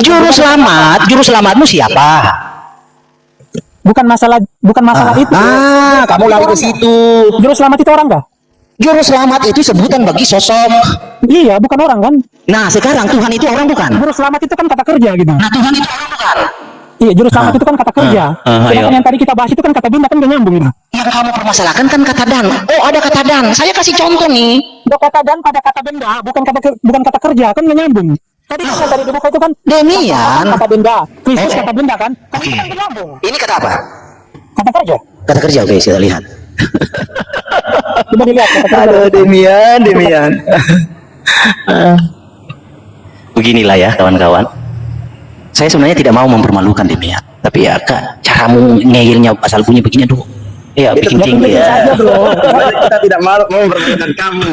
Juru selamatmu siapa? Bukan masalah itu. Kamu lari ke situ. Juru selamat itu orang nggak? Juru selamat itu sebutan bagi sosok. Iya, bukan orang kan? Nah, sekarang Tuhan itu orang bukan? Juru selamat itu kan kata kerja gitu. Nah, Tuhan itu orang bukan? Iya, juru selamat itu kan kata kerja. Sedangkan yang tadi kita bahas itu kan kata benda, kan nggak nyambung gitu. Yang kamu permasalahkan kan kata dan. Oh, ada kata dan. Saya kasih contoh nih. Udah kata dan pada kata benda, bukan kata kerja, kan nggak nyambung. Tadi kan dari di buku itu kan Demian. kata benda, Kristus kata benda kan? Kan Oke. itu kan nggak nyambung. Ini kata apa? Kata kerja. Kata kerja, oke, kita lihat. Coba dilihat kata kerja. Aduh, Demian. Beginilah ya, kawan-kawan. Saya sebenarnya tidak mau mempermalukan Demian, tapi ya Kak, caramu ngeyelnya asal bunyi begini dulu. Ya, bikin jengkel Saja, bro. Kita tidak mau mempermalukan kamu.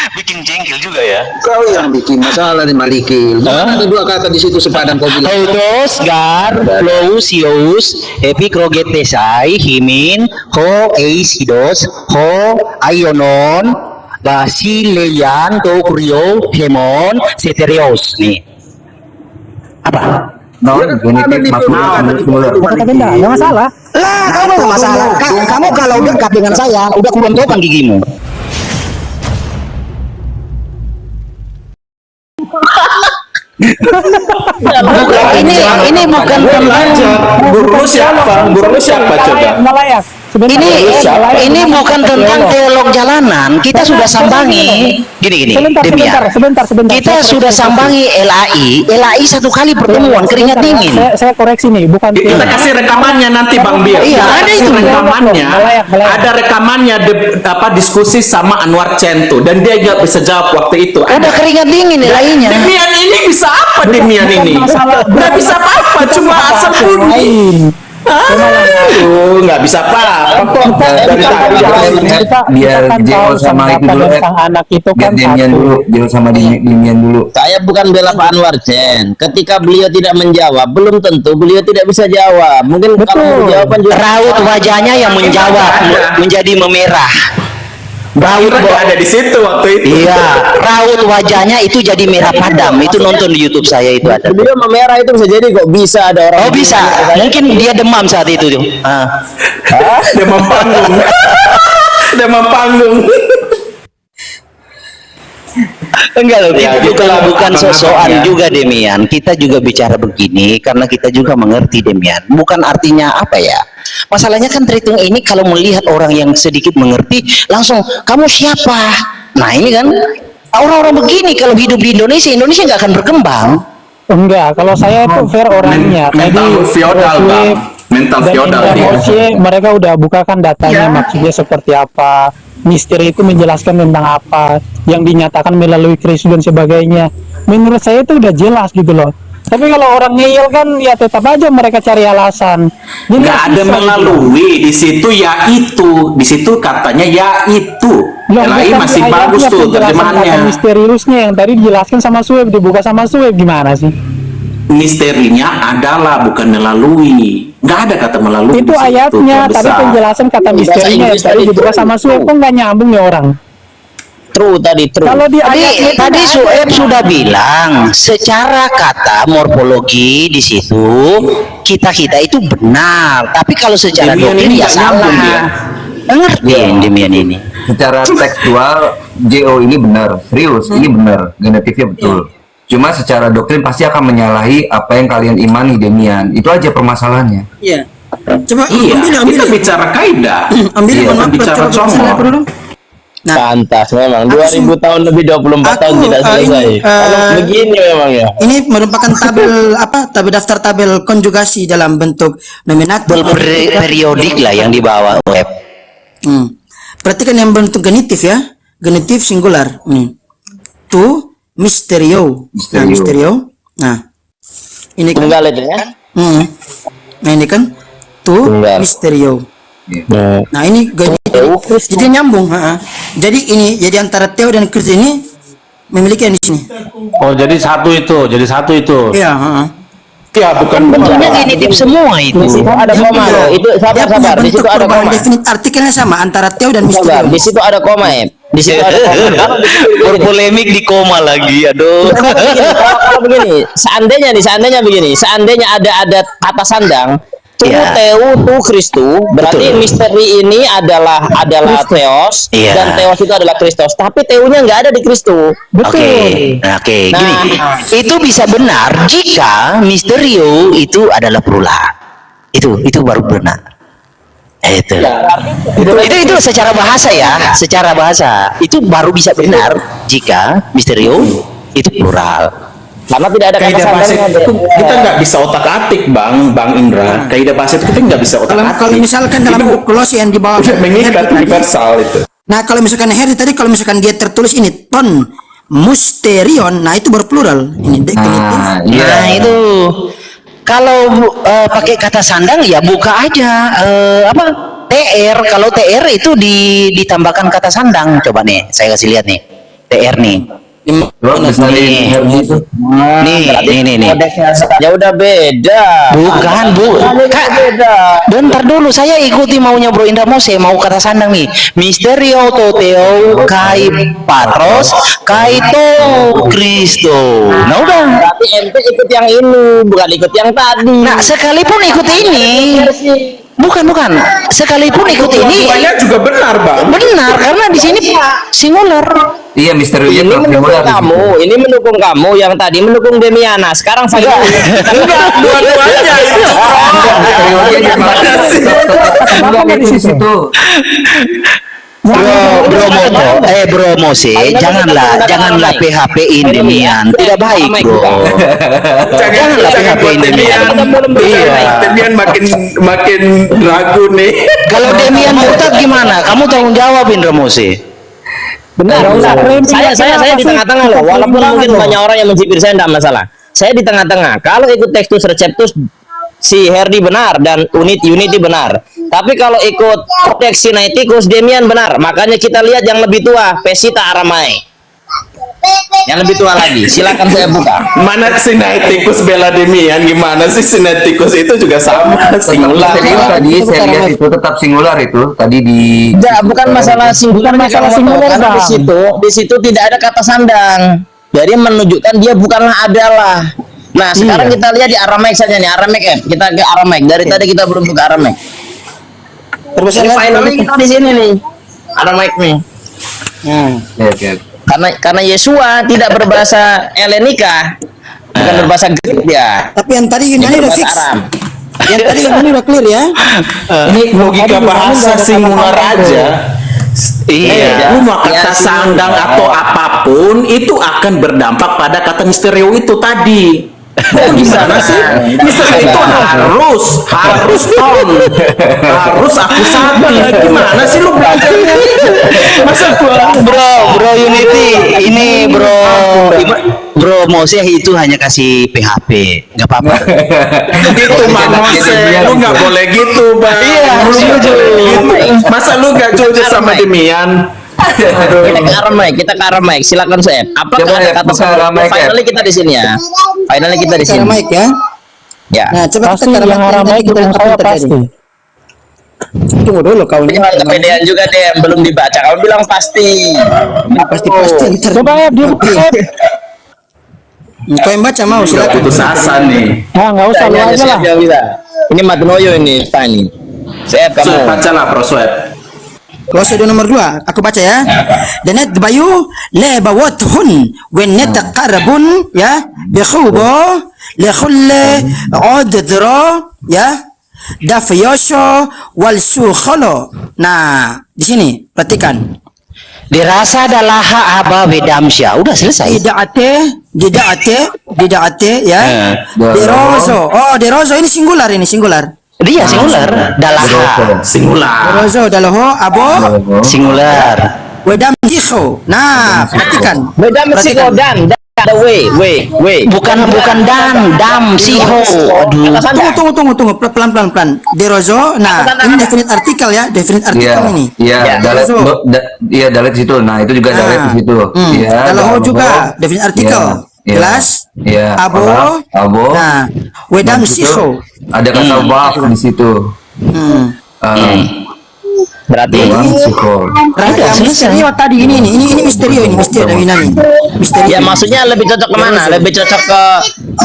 Bikin jengkel juga ya. Kau yang bikin masalah di Maliki. Ada dua kata di situ sepadan kau bilang. Hodos, gar, Lucius, epikrogetesai, himin, ho, eisidos, ho, aionon, basileyan, tokrio, hemon, seterios. Nih. Apa? Genitif masuk Kata benda, nggak masalah. Lah, kamu nggak masalah. Kamu kalau dekat dengan saya, udah kurontokan gigimu. Ini bukan Guru lu siapa coba? Nggak layak. Sebentar. ini bukan tentang teolog jalanan. Kita sudah sambangi gini Sebentar. kita sudah sambangi LAI satu kali pertemuan keringat dingin. Saya koreksi nih, bukan Kita kasih rekamannya nanti Bang Bill. Iya, Kita ada kasih itu. rekamannya. Layak. Ada rekamannya diskusi sama Anwar Cento dan dia nggak bisa jawab waktu itu. Ada keringat dingin LAI-nya. Demian ini bisa apa Demian ini? Nggak bisa apa-apa, cuma asal bunyi. Nggak bisa apa-apa kok. Dari tadi biar Jeo sama itu dulu, anak itu biar kan Demian dulu, Jeo sama Demian dulu. Saya bukan bela Pak Anwar Chen. Ketika beliau tidak menjawab, belum tentu beliau tidak bisa jawab. Mungkin kalau jawaban juga Raut wajahnya yang menjawab menjadi memerah. Raut ada di situ waktu itu. Iya, raut wajahnya itu jadi merah padam. Itu nonton di YouTube saya itu ada. beliau memerah itu bisa jadi kok bisa ada orang. Oh bisa, mungkin dia demam saat itu. Demam panggung. Demam panggung. Enggak loh, Ya, itu gitu lah, bukan abang-abang sosokan ya. juga Demian. Kita juga bicara begini karena kita juga mengerti Demian. Bukan artinya apa ya? Masalahnya kan terhitung ini kalau melihat orang yang sedikit mengerti, langsung kamu siapa? Nah ini kan orang-orang begini kalau hidup di Indonesia nggak akan berkembang. enggak. Kalau saya itu fair orangnya. Mental feodal Bang. Mental feodal dia. Mereka udah bukakan datanya, maksudnya seperti apa. Misteri itu menjelaskan tentang apa yang dinyatakan melalui Kristus dan sebagainya. Menurut saya itu udah jelas gitu loh. Tapi kalau orang ngeyel kan ya tetap aja mereka cari alasan. Jadi Nggak ada melalui di situ ya itu. Di situ katanya ya itu. LAI masih bagus tuh Kata terjemahannya. misteriusnya yang tadi dijelaskan sama Sueb, dibuka sama Sueb, gimana sih? Misterinya adalah bukan melalui. Nggak ada kata melalui. Itu di situ, ayatnya, Tuhan tadi besar. penjelasan kata misterinya yang tadi dibuka sama Sueb, kok nggak nyambung ya orang? true tadi true. Kalau di ayatnya itu Tadi nggak ada Sueb yang sudah bilang secara kata morfologi di situ kita itu benar, tapi kalau secara Demian doktrin ini ya nggak nyambung salah. dia. Ngerti Demian ini? Secara tekstual JO ini benar, serius ini benar, genetifnya betul. Cuma secara doktrin pasti akan menyalahi apa yang kalian imani Demian. Itu aja permasalahannya. Iya. Coba Iya, ambil. kita bicara kaidah. Ambil Iya, mohon maaf, bicara coba comot. saya dulu. Nah, Pantas memang Aku 2000 tahun lebih 24 tahun aku, tidak selesai. ini, Kalau begini memang ya. ini merupakan tabel daftar tabel konjugasi dalam bentuk nominatif. Periodik lah yang dibawa web. Perhatikan yang bentuk genitif ya. Genitif singular. Tu misterio. Nah, misterio. Nah, ini kan. Tunggal itu ya. Nah, ini kan tu Tunggal. misterio. Nah, ini genitif. Jadi nyambung. Jadi ini jadi antara Theo dan Chris ini memiliki yang di sini. Oh, jadi satu itu. Iya, Ya, bukan Bentuknya genitif semua itu. Ada koma loh. Itu Dia punya sabar. Di bentuk situ ada perubahan koma. definit artikelnya sama antara Theo dan Sabar. misterio. Di situ ada koma ya. Di situ ada koma. Kalau di situ begini. Berpolemik di koma lagi, aduh. Kalau begini, seandainya begini, seandainya ada kata sandang, tu Iya. teu tu Kristu, berarti Betul. misteri ini adalah Theos Iya. dan Theos itu adalah Kristus, tapi teunya nggak ada di Kristu. Oke, oke, gini, itu bisa benar jika misterio itu adalah plural. Itu baru benar. Itu secara bahasa ya, secara bahasa itu baru bisa benar jika misterio itu plural. Karena tidak ada kata Kaidah bahasa sandangnya. itu kita nggak bisa otak-atik, Bang Indra. Kaidah bahasa itu kita nggak bisa otak-atik. Kalau misalkan dalam buku Kolose yang di bawah udah mengikat Harry tadi, universal itu. nah kalau misalkan Harry tadi kalau misalkan dia tertulis ini ton musterion, nah itu berplural ini definitif. Nah itu kalau pakai kata sandang ya buka aja apa TR. Kalau TR itu ditambahkan kata sandang. Coba nih, saya kasih lihat nih TR nih. Lo bisa Nih. lihat itu. Nih. Ya udah beda. Bukan, Kak. Bentar dulu, saya ikuti maunya Bro Indra Mose, mau kata sandang nih. Misterio toteo kai patros kai to Kristo. Nah udah. Berarti ente ikut yang ini, bukan ikut yang tadi. Nah, sekalipun ikut ini. Bukan. Sekalipun ikut ini Dua-duanya juga benar, Bang. benar karena di sini singular. Iya, misteriusnya Ini mendukung singular di situ. kamu, ini mendukung kamu, yang tadi mendukung Demiana. Sekarang saya Enggak, dua-duanya itu. Misteriusnya gimana sih? Enggak itu di situ. Bro Mose, janganlah PHP-in Demian. Tidak baik, Bro. Janganlah PHP-in Demian. Iya. Demian makin ragu nih. Kalau Demian murtad gimana? Kamu tanggung jawab, Indra Mose. benar. Saya di tengah-tengah loh. Walaupun mungkin banyak orang yang mencibir saya, tidak masalah. Saya di tengah-tengah. Kalau ikut Textus Receptus, si Herdi benar dan Unity benar. Tapi kalau ikut Codex Sinaiticus, Demian benar. Makanya kita lihat yang lebih tua, Pesita Aramai. Yang lebih tua lagi, silakan saya buka. Mana Sinaiticus bela Demian? Gimana sih Sinaiticus itu juga sama singular. Misterius tadi saya lihat itu tetap singular itu tadi di. Tidak, bukan masalah singular, karena di situ tidak ada kata sandang. Jadi menunjukkan dia bukanlah adalah. Nah, sekarang kita lihat di Aramaik saja nih, Aramaik F. Kita ke Aramaik. Dari tadi kita belum buka Aramaik. Terbesar Ini finally kita di sini nih. Aramaik nih. Oke. Karena Yesua tidak berbahasa Helenika, bukan berbahasa Greek dia. Tapi yang tadi Dia Yunani udah berbahasa fix. Aram. Yang tadi Yunani udah clear ya. Ini logika bahasa singular aja. Iya. Lu mau kata sandang atau apapun itu akan berdampak pada kata misterio itu tadi. Gimana sih? Misterio itu harus ton, harus aku sabi. Gimana sih lu belajarnya? Masa Bro Unity, ini Bro Mose itu hanya kasih PHP, nggak apa-apa. itu manusia, lu nggak boleh gitu, Bang. Iya, Lu nggak setuju. boleh gitu. Masa lu nggak jujur sama Demian? Kita ke Aramaik. Silakan saya. Apakah Coba ada ya, kata buka sandang? Aramaik, ya. Finally kita di sini ya. Finally kita di sini. Aramaik ya. Ya. Nah, coba Pasti kita yang Aramaik kita ketemu saya tadi. pasti. Tunggu dulu kau Ini ini. kan kepedean juga deh yang belum dibaca. Kamu bilang pasti. Pasti. Coba ya dia buka ya. Kau yang baca mau Udah silakan. putus asa nih. Ah, nggak usah lu Tanya aja lah. Yang bisa. Ini Magnoyo ini tanya. Saya So, kamu. bacalah prosweb. Klose nomor 2, aku baca ya. Danet bayu le bawat hun wen netaqarabun ya bi khubo le khulle adra ya dafyasho wal sukhalo. Nah, di sini perhatikan. Dirasa adalah aba wedamsya. Udah selesai. Didate ya. Derozo. Oh, derozo ini singular. Dia singular. Dalaha. Singular. Derozo dalaho abo Singular. wedam diho. Nah, perhatikan. Beda mesti kau dan ada way. Bukan dam siho. Aduh. Kata sandang. Tunggu, pelan. Derozo, nah ini definite artikel ya, definite artikel ini. Iya, dalet Derozo. iya dalet di situ. Nah, itu juga dalet di situ. Iya. Dalaho juga definite artikel. Jelas? Iya. Abo. Nah, wedam Di situ siho. ada kata waf di situ. Berarti Raga Misterio tadi ini Misterio dari Yunani. Misterio. ya maksudnya lebih cocok kemana? Lebih cocok ke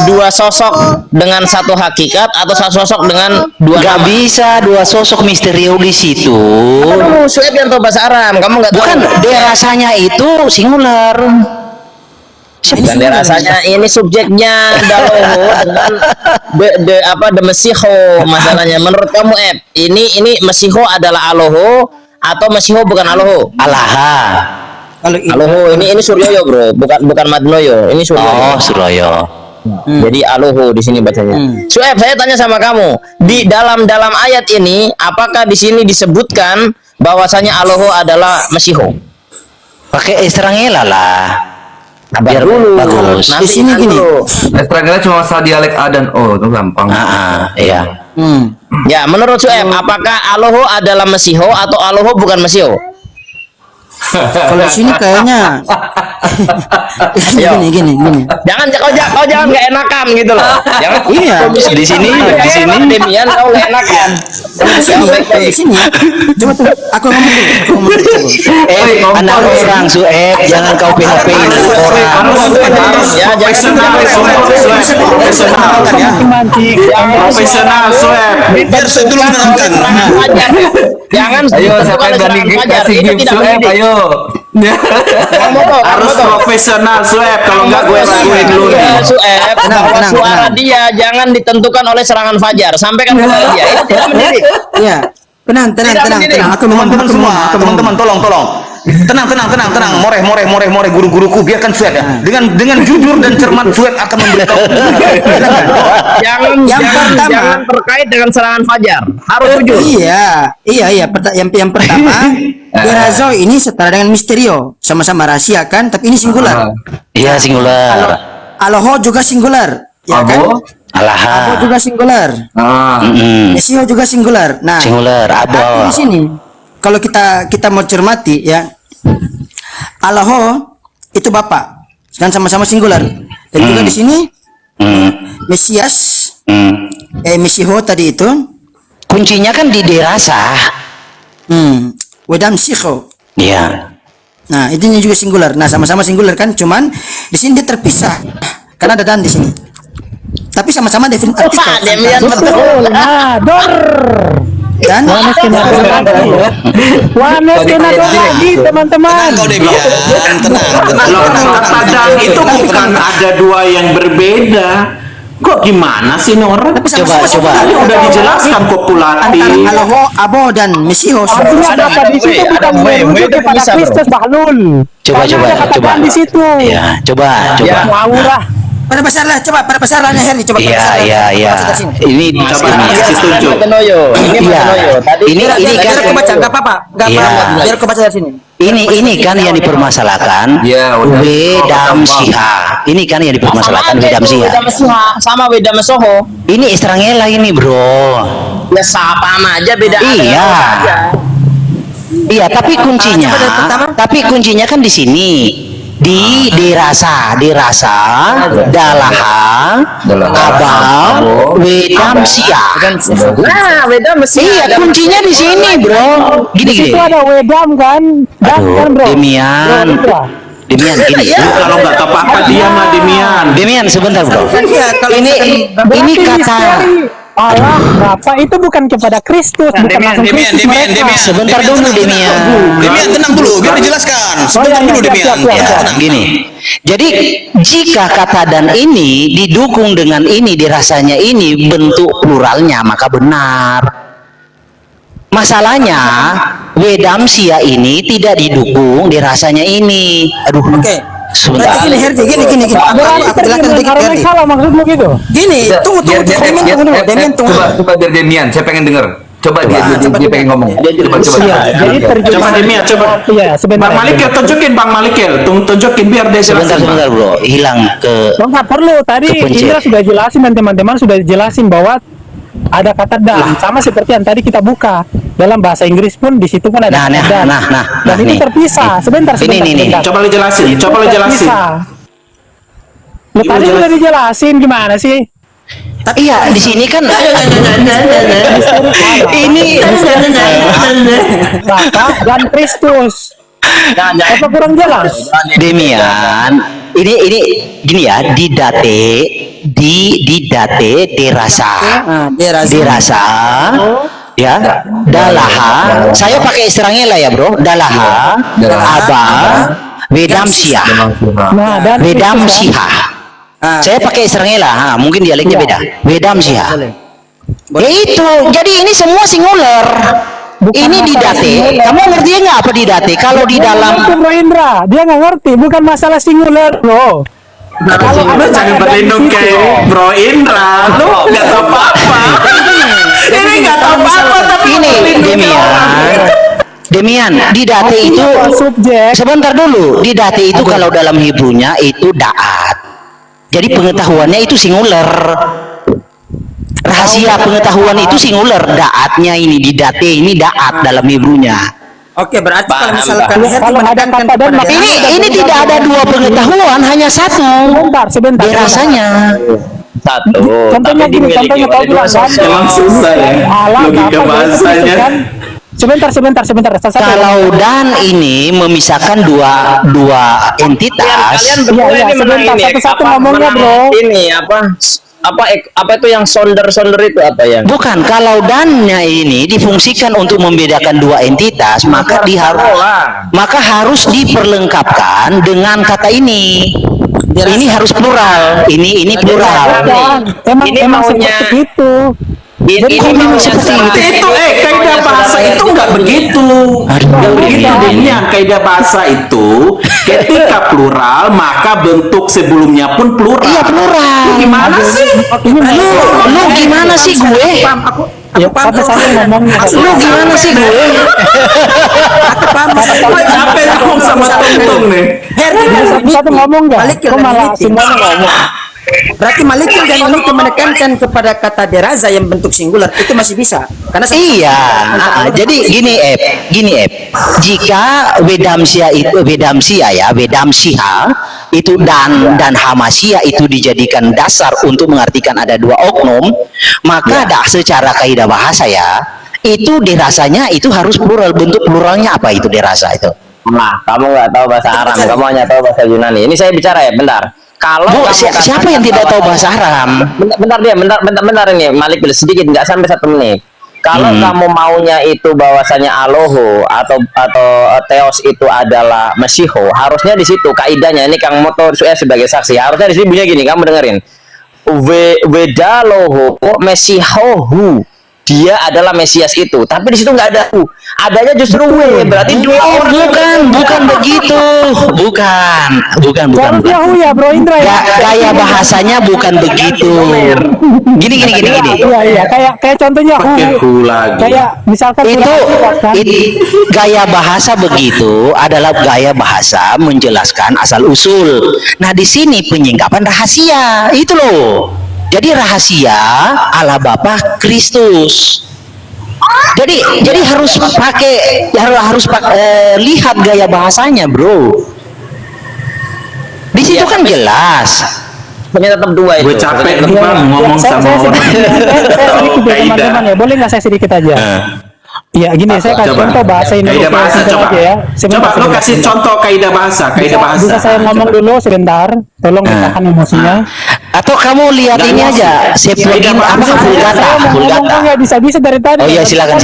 dua sosok dengan satu hakikat atau satu sosok dengan dua Gak nama? bisa dua sosok Misterio di situ. Kamu Sueb yang tahu bahasa Aram, kamu nggak tahu. Bukan, dia rasanya itu singular. Bukan dia rasanya, ini subjeknya Daloho dengan the Mesiho masalahnya. Menurut kamu ini Mesiho adalah Aloho atau Mesiho bukan Aloho? Alaha. Kalau itu Aloho ini Suryoyo bro, bukan Madnoyo, ini Suryoyo. Oh, Suroyo. Jadi Aloho di sini bacanya. Sueb, saya tanya sama kamu, di dalam ayat ini apakah di sini disebutkan bahwasanya Aloho adalah Mesiho? Pakai Estrangela lah. Biar dulu. bagus. Nanti Di sini gini. Estrangela cuma masalah dialek A dan O, itu gampang. Iya. Ya, menurut Sueb, apakah Aloho adalah Mesiho atau Aloho bukan Mesiho? Kalau di sini kayaknya gini. Jangan kau jangan nggak enakan gitu loh. Jangan. Iya. Di sini Demian kau nggak enakan. Di sini. Coba tuh, aku ngomong dulu. Anak orang Sueb, jangan kau PHP orang. Ya, Profesional, profesional, Sueb. Biar saya dulu menerangkan. Jangan. Ayo, siapa yang berani kasih Itu gift tidak Sueb, mendidik. ayo. Harus profesional, Sueb. Kalau nggak gue raguin dulu nih. Sueb, bahwa suara dia jangan ditentukan oleh serangan fajar. Sampaikan kepada dia. Itu tidak mendidik. Iya. Tenang. Aku ngomong Teman-teman semua, teman-teman tolong. Tenang, more guru-guruku biarkan Sueb ya. Dengan jujur dan cermat Sueb akan memberitahu. Jangan terkait dengan serangan fajar. Harus jujur. Iya. Yang pertama, Derazo ini setara dengan Misterio, sama-sama rahasia kan, tapi ini singular. Iya, singular. Aloho juga singular, ya kan? Abo? Alaha. Abo juga singular. Mesio juga singular. Nah, Singular, tapi Abo. di sini kalau kita mau cermati ya, Aloho itu bapak, kan sama-sama singular. Dan juga di sini Mesias, Mesiho tadi itu, Kuncinya kan di derasa. Wedam Siho. Iya. Nah, ini juga singular. Nah, sama-sama singular kan, cuman di sini dia terpisah karena ada dan di sini. Tapi sama-sama definitif. Pak, Demian Betul. Nah, dor. Dan Wanes kena dor lagi, teman-teman. Kau Demian, tenang. Loh, kata dan itu bukan ada dua yang berbeda. Kok gimana sih Nora? Coba. Tadi udah dijelaskan kok Pulati. antara Aloho, Abo dan Mesio. Artinya ada di situ bukan merujuk kepada Kristus Bahlul. Coba. Di situ. Iya, coba. Ngawurah. Pada besar lah, coba pada besar lah Herni, coba pada besar lah. Iya. Masuk ke sini. Ini Coba ini. kasih tunjuk. Matenoyo. Ini Iya. Matenoyo. Tadi Ini Biar kan aku baca, nggak apa-apa, nggak Iya. apa-apa. Biar aku baca dari sini. ini kan yang dipermasalahkan. Iya, udah. Wedam Siha. Ini kan yang dipermasalahkan Wedam Siha. sama Weda Mesoho. Ini Estrangela ini, Bro. Ya sama aja beda. Iya. Iya, tapi kuncinya, coba dari pertama. kan di sini. Di dirasa, dalaha, abang, wedam sia. Nah, Weda Mesoho. Iya, kuncinya di sini, Bro. Di Gini. situ ada wedam kan? Dan kan, bro. Demian. Bro, itu lah. Demian gini. Lu kalau nggak tahu apa-apa diam lah Demian. Demian sebentar, Bro. Iya, kalau Ini Berarti kata misteri Allah Bapa itu bukan kepada Kristus, bukan langsung Kristus mereka. sebentar dulu, Demian. Demian, tenang dulu, biar dijelaskan. Sebentar dulu Demian. Ya, gini. Jadi jika kata dan ini didukung dengan ini dirasanya ini bentuk pluralnya maka benar. Masalahnya wedam sia ini tidak didukung dirasanya ini. Aduh. Oke. Sebentar. Gini Herdi, gini. Aku jelaskan dikit Karena Herdi. salah maksudmu gitu. Gini, tunggu. Demian tunggu. Coba biar Demian, saya pengen denger. Coba dia pengen ngomong. Coba. Iya, jadi terjemahan. Coba Demian, coba. Iya, sebentar. Bang Malikel, tunjukin Bang Malikel. Tunjukin biar dia Sebentar, jelasin. Bro. Hilang ke Lo nggak perlu. Tadi Kepencet. Indra sudah jelasin dan teman-teman sudah jelasin bahwa ada kata dan, sama seperti yang tadi kita buka dalam bahasa Inggris pun di situ pun ada Nah, kata dan. Dan ini nih. terpisah. Sebentar. Ini. Coba lu jelasin. Lo tadi Terpisah. Lo Coba tadi jelas. sudah dijelasin gimana sih? Tapi Iya, di sini kan ini Raka dan Kristus. Apa kurang jelas? Demian, ini gini ya, didate derasa, derasa, ya, dalaha. Saya pakai istilahnya lah ya bro, dalaha, aba, wedamsia, Nah, dan wedamsiha. Saya pakai istilahnya lah, mungkin dialeknya beda, wedamsiha. Ya itu, jadi ini semua singular. Ini didate, kamu ngerti nggak apa didate? Kalau di dalam Bro Indra, dia nggak ngerti, bukan masalah singular, bro. Kalau Lu jangan berlindung ke Bro Indra, lu nggak tahu apa-apa. Ini nggak tahu apa-apa tapi ini berlindung ke orang. Demian, didate itu subjek. sebentar dulu, didate itu kalau dalam Hebrunya itu daat. Jadi pengetahuannya itu singular. Rahasia pengetahuan itu singular, daatnya ini didate ini daat dalam Hebrunya. Oke, berarti kalau misalkan Kalau ada kata dan maka Ini tidak ada dua pengetahuan, hanya satu. sebentar. Rasanya. Satu. Contohnya tapi gini, dimiliki contohnya kau oleh bilang dua kan, sosial. Emang susah ya, alam logika apa, bahasanya. kan? Sebentar. Satu. Kalau dan ini memisahkan dua entitas. Kalian berdua Iya, ini menang sebentar, ini. satu-satu Apa ngomongnya, menang bro. Ini apa itu yang sonder itu apa ya? Bukan, kalau dannya ini difungsikan untuk membedakan dua entitas, maka maka harus diperlengkapkan dengan kata ini. Ini harus plural. Ini plural. Emang seperti itu. Ini memang seperti Seperti itu, kaidah bahasa itu nggak begitu. Nggak begitu, Demian. Kaidah bahasa itu ketika plural maka bentuk sebelumnya pun plural. Iya, plural. Lu gimana sih? Lu gimana sih gue? Ya, satu-satu ngomongnya. Lu gimana sih gue? Gue capek ngomong sama Tung nih. Satu-satu ngomong nggak? Malikil Kok dan malah Unity. semuanya ngomong? Berarti Malikil dan Unity menekankan kepada kata deraza yang bentuk singular itu masih bisa. Karena Iya, jadi gini Ep. Jika wedamsia itu wedamsiha itu dan hamasia itu dijadikan dasar untuk mengartikan ada dua oknum, maka secara kaidah bahasa ya, itu derasanya itu harus plural, bentuk pluralnya apa itu derasa itu? Nah, kamu nggak tahu bahasa Aram, kamu hanya tahu bahasa Yunani. Ini saya bicara ya, bentar. Kalau Bu, kamu siapa yang tidak tahu bahasa Aram? bentar ini Malik sedikit, nggak sampai 1 menit. Kalau kamu maunya itu bahwasanya Aloho atau Theos itu adalah Mesiho, harusnya di situ kaidahnya ini Kang Moto sebagai saksi. Harusnya di sini bunyinya gini, kamu dengerin. Wedaloho Mesihohu. Dia adalah Mesias itu, tapi di situ nggak ada u, adanya justru w, berarti dua orang. Bukan begitu, bukan. Jauh ya, Bro Indra ya. Gaya bahasanya bukan begitu. Gini. Iya, kayak contohnya lagi. kayak misalkan Gaya bahasa begitu adalah gaya bahasa menjelaskan asal usul. Nah, di sini penyingkapan rahasia itu loh. Jadi rahasia ala Bapa Kristus. Jadi harus lihat gaya bahasanya, bro. Di situ kan jelas. Punya tetap dua itu. Gue capek nih Bang ngomong saya sama orang. sedikit ya, Kaidah. teman-teman ya. Boleh nggak saya sedikit aja? Iya, gini, saya kasih contoh bahasa Kaidah Indonesia bahasa sebentar coba. aja ya. Coba lu kasih contoh kaidah bahasa. Bisa saya ngomong dulu sebentar? Tolong ditahan emosinya. Atau kamu lihat Nggak ini emosi. aja, Septuagint apa Saya Vulgata. Ngomong nggak bisa dari tadi. Oh iya, silakan.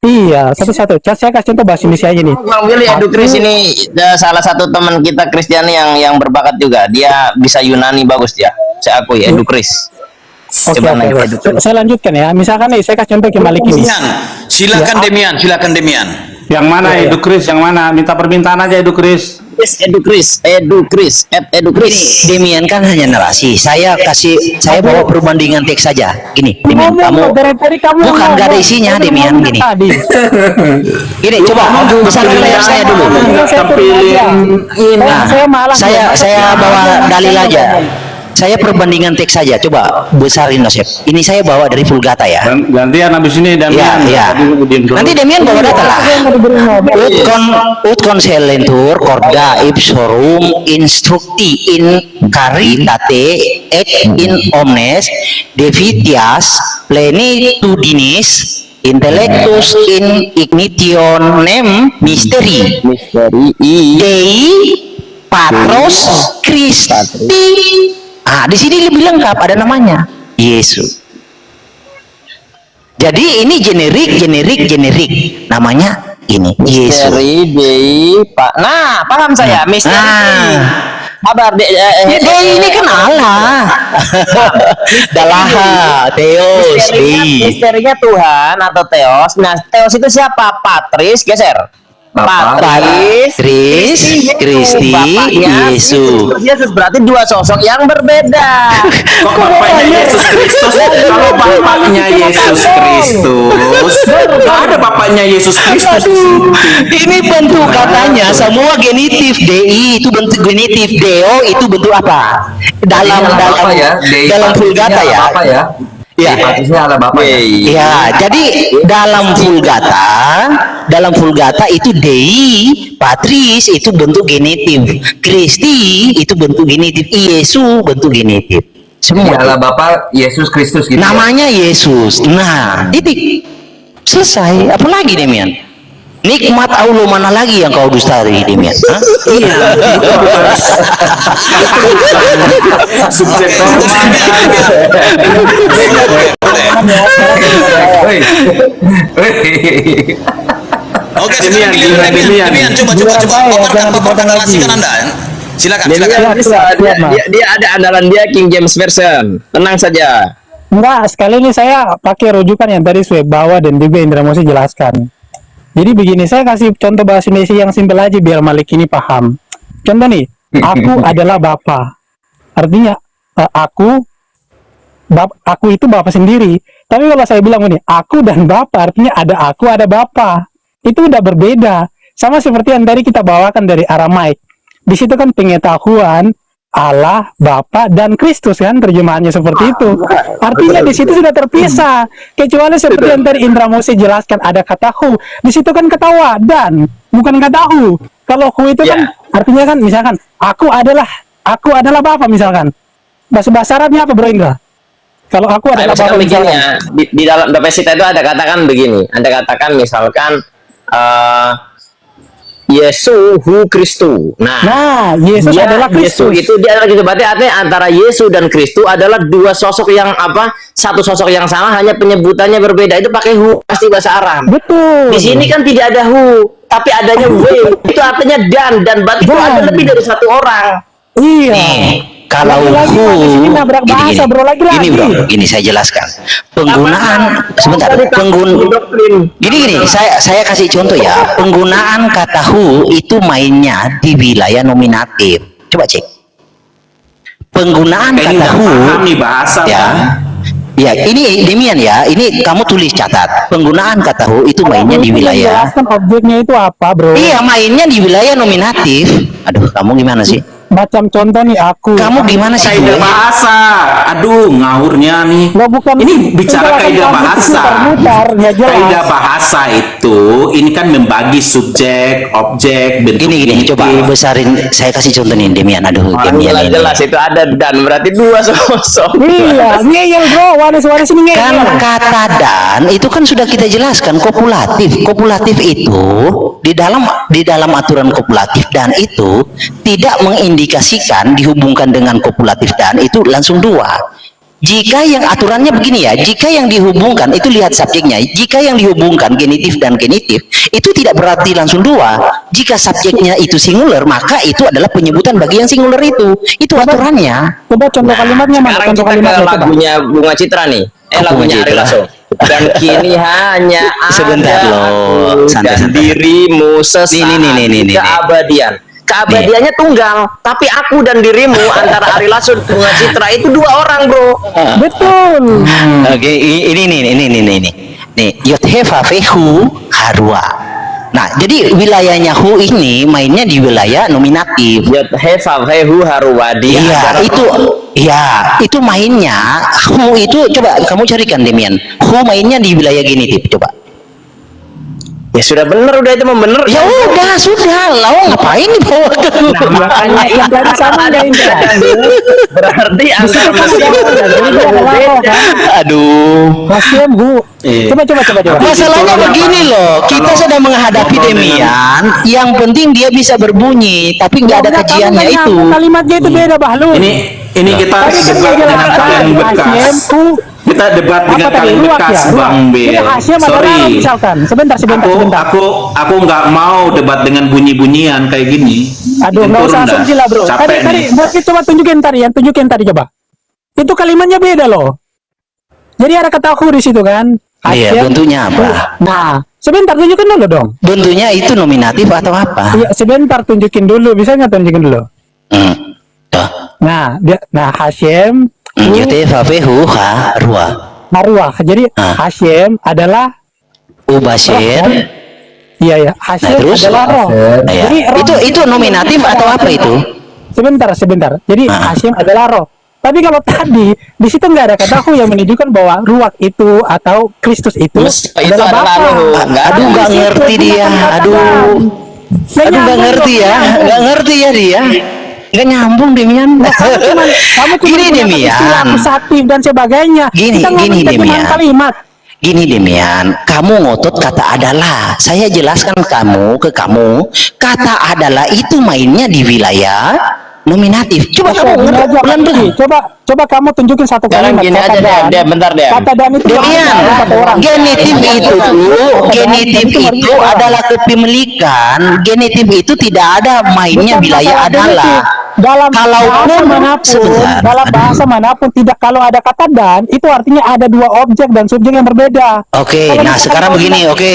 Iya, satu-satu. Saya kasih contoh bahasa Indonesia aja nih. Bang Willy Edukris ini salah satu teman kita Kristiani yang berbakat juga. Dia bisa Yunani bagus dia. Saya akui Edukris. Oke. Saya lanjutkan ya. Misalkan nih, saya kasih contoh ke Malik ini. Silakan Demian. Yang mana Edu Kris? Yang mana? Minta permintaan aja Edu Kris. Edukris. Demian kan hanya narasi. Saya bawa perbandingan teks saja. Gini, Demian, kamu dari kamu bukan nggak ada isinya, Demian, gini. Gini, coba besarkan layar saya dulu. Saya Nah, saya bawa dalil aja. Saya perbandingan teks saja. Coba besarin Yosef. Ini saya bawa dari Vulgata ya. Gantian habis ini Damian. Ya. Nanti Demian bawa data lah. Ut concelentur corda ipsorum instructi in caritate et in omnes devitias plenitudinis intellectus in ignitionem mysteri Dei Patros Christi. Ah, di sini lebih lengkap, ada namanya Yesus. Jadi ini generik namanya ini Yesus. Misteri Dei Pak. Nah, paham saya. Misteri. Kabar Dei ini kan Allah. Dalaha, Theos, Dei. Misterinya Tuhan atau Theos. Nah, Theos itu siapa? Patris, geser. Patris, Kristi, Yesus. Yesus berarti dua sosok yang berbeda. Kok bapaknya Yesus Kristus? Kalau bapaknya Yesus Kristus, nggak ada bapaknya Yesus Kristus. Ini bentuk katanya semua genitif Dei itu bentuk genitif, Deo itu bentuk apa? Dalam dalam Vulgata ya. Apa ya? Ya. Patrisnya ala Bapak ya. Ya, jadi dalam Vulgata itu Dei, Patris itu bentuk genitif, Kristi itu bentuk genitif, Yesus bentuk genitif. Semua Semua ala Bapak Yesus Kristus gitu. namanya Yesus. Nah, titik. Selesai. Apalagi Demian? Nikmat Allah mana lagi yang kau dustari Demian? Hah? Iya. Subjek Woi. Oke, sekarang giliran Demian. Coba paparkan narasikan Anda. Silakan. Dia ada andalan dia King James Version. Tenang saja. Enggak, sekali ini saya pakai rujukan yang tadi saya bawa dan juga Indra Mosi jelaskan. Jadi begini, saya kasih contoh bahasa Indonesia yang simpel aja biar Malik ini paham. Contoh nih, aku adalah Bapa. Artinya aku itu Bapa sendiri. Tapi kalau saya bilang ini, aku dan Bapa, artinya ada aku, ada Bapa. Itu udah berbeda. Sama seperti yang tadi kita bawakan dari Aramaik. Di situ kan pengetahuan Allah, Bapa, dan Kristus kan terjemahannya seperti itu. Artinya di situ sudah terpisah. Kecuali seperti yang tadi Indra Mose jelaskan ada kata hu. Di situ kan ketawa dan bukan kata hu. Kalau hu itu kan artinya kan misalkan aku adalah Bapa misalkan. Bahasa Arabnya apa Bro Indra? Kalau aku adalah Bapa misalkan. Ya, di dalam Bapesita itu ada katakan begini. Anda katakan misalkan Yesus hu Kristu. Nah, Yesus adalah Kristus. Yesus itu dia adalah gitu. Berarti artinya antara Yesus dan Kristus adalah dua sosok yang apa? Satu sosok yang sama, hanya penyebutannya berbeda. Itu pakai hu pasti bahasa Arab. Betul. Di sini kan tidak ada hu, tapi adanya we. Itu artinya dan berarti itu ada lebih dari satu orang. Iya. Kalau Lagi-lagi hu, ini nabrak bahasa, bro, lagi-lagi. Gini bro, ini saya jelaskan. Penggunaan sebentar, gini, saya kasih contoh ya. Penggunaan kata hu itu mainnya di wilayah nominatif. Coba cek. Penggunaan Ini kata nggak hu, paham nih bahasa ya. kan? Ya, ini Demian ya. Ini kamu tulis catat. Penggunaan kata hu itu mainnya di wilayah. Jelaskan objeknya itu apa, bro? Iya, mainnya di wilayah nominatif. Aduh, kamu gimana sih? Macam contoh nih aku. Kamu gimana sih? Kaidah gue? bahasa. Aduh, ngawurnya nih. Nggak, bukan. Ini bicara Penjelasan kaidah kamu bahasa. putar-putar, nggak jelas. Kaidah bahasa itu ini kan membagi subjek, objek, bentuk. Gini, genitif. coba besarin. Saya kasih contoh nih, Demian. Aduh, Demian ini. Jelas itu ada dan berarti dua sosok. Iya, ngeyel bro, waris ini Kan ngeyel. kata dan itu kan sudah kita jelaskan kopulatif. Kopulatif itu di dalam aturan kopulatif dan itu tidak mengindikasikan dihubungkan dengan kopulatif dan itu langsung dua. Jika yang aturannya begini ya, jika yang dihubungkan itu lihat subjeknya. Jika yang dihubungkan genitif dan genitif itu tidak berarti langsung dua. Jika subjeknya itu singular, maka itu adalah penyebutan bagi yang singular itu. Itu aturannya. Coba contoh kalimatnya mana? Sekarang Contoh kita ke kalimatnya coba. lagunya Bunga Citra nih. Bunga Lagunya Ari Citra. Lasso. Dan kini hanya Sebentar ada loh, aku santai, dan santai. dirimu sesaat Nih. keabadian. Keabadiannya tunggal, tapi aku dan dirimu antara Ari Lasso dan Bunga Citra itu dua orang, bro. Betul. Oke, ini. Nih, yothefa fehu harwa. Nah, jadi wilayahnya hu ini mainnya di wilayah nominatif. Yat hefa hehu haruwadi. Iya, Ya, itu mainnya. Hu itu coba kamu carikan Demian. Hu mainnya di wilayah genitif coba. Ya sudah bener, udah itu mah bener. Ya udah, sudah. Lalu ngapain dibawa ke Makanya yang dari sama nggak Indra? Berarti angka Aduh. Hasiem Bu. Coba. Masalahnya begini loh, kita sedang menghadapi Demian. Yang penting dia bisa berbunyi, tapi nggak ada kajiannya itu. Kalimatnya itu beda Bahlul. Ini kita debat dengan kalian bekas. Kita debat dengan kalian bekas, Bang Bel. Sorry. Misalkan, sebentar. Aku nggak mau debat dengan bunyi-bunyian kayak gini. Aduh, nggak usah asumsi lah bro. Capek Tadi, nih. coba tunjukin tadi coba. Itu kalimatnya beda loh. Jadi ada kata aku di situ kan. Iya, bentuknya apa? Nah, sebentar tunjukin dulu dong. Bentuknya itu nominatif atau apa? Iya, sebentar tunjukin dulu. Bisa nggak tunjukin dulu? Tuh. Nah, Hasiem, Yutefafihu ha ruah. Marwah. Jadi Hasiem adalah Ubashir. iya Hasiem terus? adalah roh. Ya. Jadi roh Itu nominatif atau apa itu? Sebentar. Jadi Hasiem adalah roh. Tapi kalau tadi di situ nggak ada kata aku yang menunjukkan bahwa ruak itu atau Kristus itu adalah Bapa. Aduh, nggak ngerti dia. Aduh, nggak ngerti ya. Nggak ngerti ya dia. Nggak nyambung Demian. Kamu Gini Demian. Akusatif dan sebagainya. Gini Demian. Kalimat. Gini Demian, kamu ngotot kata adalah. Saya jelaskan ke kamu, kata adalah itu mainnya di wilayah nominatif. Coba kamu pelan-pelan. Coba kamu tunjukin satu Sekarang kalimat. gini aja deh, bentar deh. Kata dan itu Demian, kata orang. genitif itu adalah kepemilikan. Genitif itu tidak ada mainnya Bukan wilayah masalah adalah. genitif. Dalam bahasa manapun tidak, kalau ada kata dan itu artinya ada dua objek dan subjek yang berbeda. Oke, Kalau nah misalkan sekarang kau begini, bilang- oke.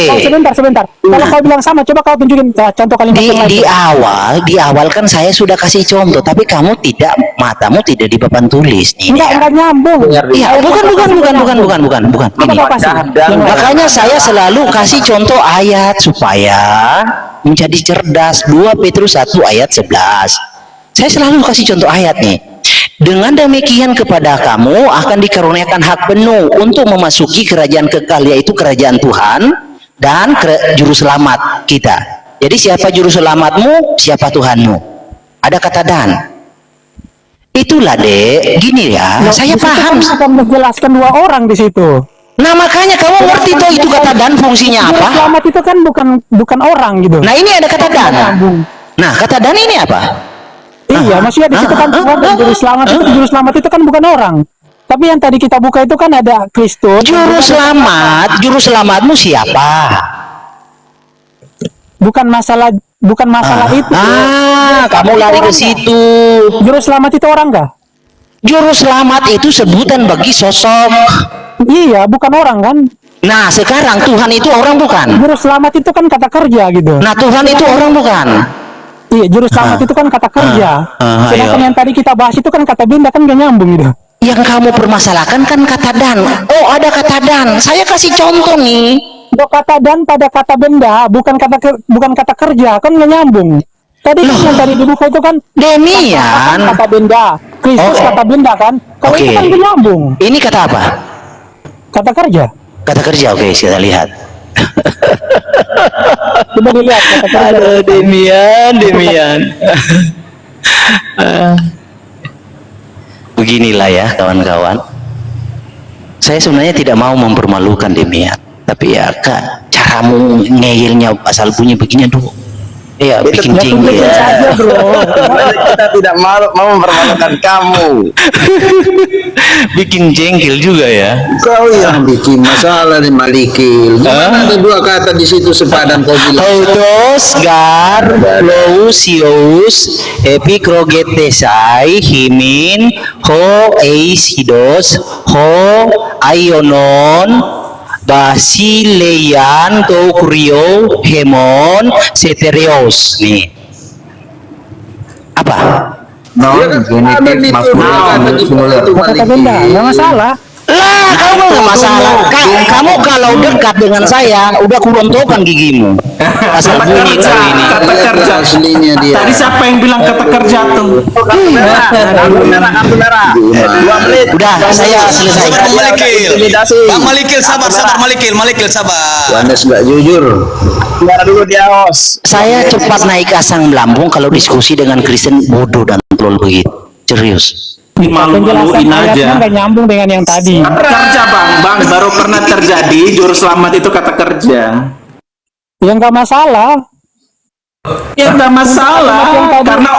Sebentar. Kalau kau bilang sama, coba kau tunjukin contoh kalimat yang lain. Di awal kan saya sudah kasih contoh, tapi kamu tidak, matamu tidak di papan tulis nih. Enggak nyambung. Iya, bukan. Ini. Apa sih? Makanya saya selalu kasih contoh ayat supaya menjadi cerdas. 2 Petrus 1 ayat 11. Saya selalu kasih contoh ayat nih. Dengan demikian kepada kamu akan dikaruniakan hak penuh untuk memasuki kerajaan kekal, yaitu kerajaan Tuhan dan juru selamat kita. Jadi siapa juru selamatmu, siapa Tuhanmu. Ada kata dan. Itulah Dek, gini ya, saya paham. Akan menjelaskan dua orang di situ. Nah makanya kamu ngerti toh itu kata dan fungsinya Juru apa? selamat itu kan bukan orang gitu. Nah ini ada kata dan. Nah kata dan ini apa? Iya, maksudnya di situ kan juru selamat itu kan bukan orang. Tapi yang tadi kita buka itu kan ada Kristus. Juru selamatmu siapa? Bukan masalah itu. Kamu lari ke situ. Juru selamat itu orang enggak? Juru selamat itu sebutan bagi sosok. Iya, bukan orang kan? Nah sekarang Tuhan itu orang bukan? Juru selamat itu kan kata kerja gitu. Nah Tuhan itu orang bukan? Iya, juru selamat itu kan kata kerja. Sedangkan ayo. yang tadi kita bahas itu kan kata benda, kan gak nyambung gitu. Yang kamu permasalahkan kan kata dan. Oh ada kata dan. Saya kasih contoh nih. Kata dan pada kata benda, bukan kata kerja, kan gak nyambung. Tadi kan yang tadi dibuka itu kan Demian. kata benda, Kristus kata benda kan. Kalau itu kan gak nyambung. Ini kata apa? Kata kerja. Kata kerja. Oke, kita lihat. Coba dilihat kata kerja. Aduh, Demian. Beginilah ya kawan-kawan. Saya sebenarnya tidak mau mempermalukan Demian, tapi ya Kak, caramu ngeyelnya asal bunyi begini dulu. Ya bikin jengkel. Saja bro. Kita tidak mau mempermalukan kamu. Bikin jengkel juga ya. Kau yang bikin masalah nih Malikil. Gimana ada dua kata di situ sepadan kau bilang? Autos gar lousios epikrogetesai himin ho eisidos ho aionon basileian tokrio hemon seterios. Nih apa? Non genitif maskulin singular. Kata benda, nggak masalah. Lah, kamu nggak masalah. Kamu kalau dekat dengan saya, udah kurontokan gigimu. asal Kata bunyi kerja, kali ini. kata kerja. Aslinya dia. Tadi siapa yang bilang kata kerja tuh? Kartu merah. 2 menit. Udah, saya selesai. Sabar Bang Malikil. Intimidasi. Bang Malikil sabar Malikil sabar. Wanes nggak jujur. Biar dulu dia host. Saya cepat naik asam lambung kalau diskusi dengan Kristen bodoh dan tolol begitu. Serius. Malu-maluin Penjelasan ayatnya aja. nggak nyambung dengan yang tadi. Kata kerja bang, baru pernah terjadi juru selamat itu kata kerja. Yang nggak masalah. Ya nggak masalah, Yang tadi- karena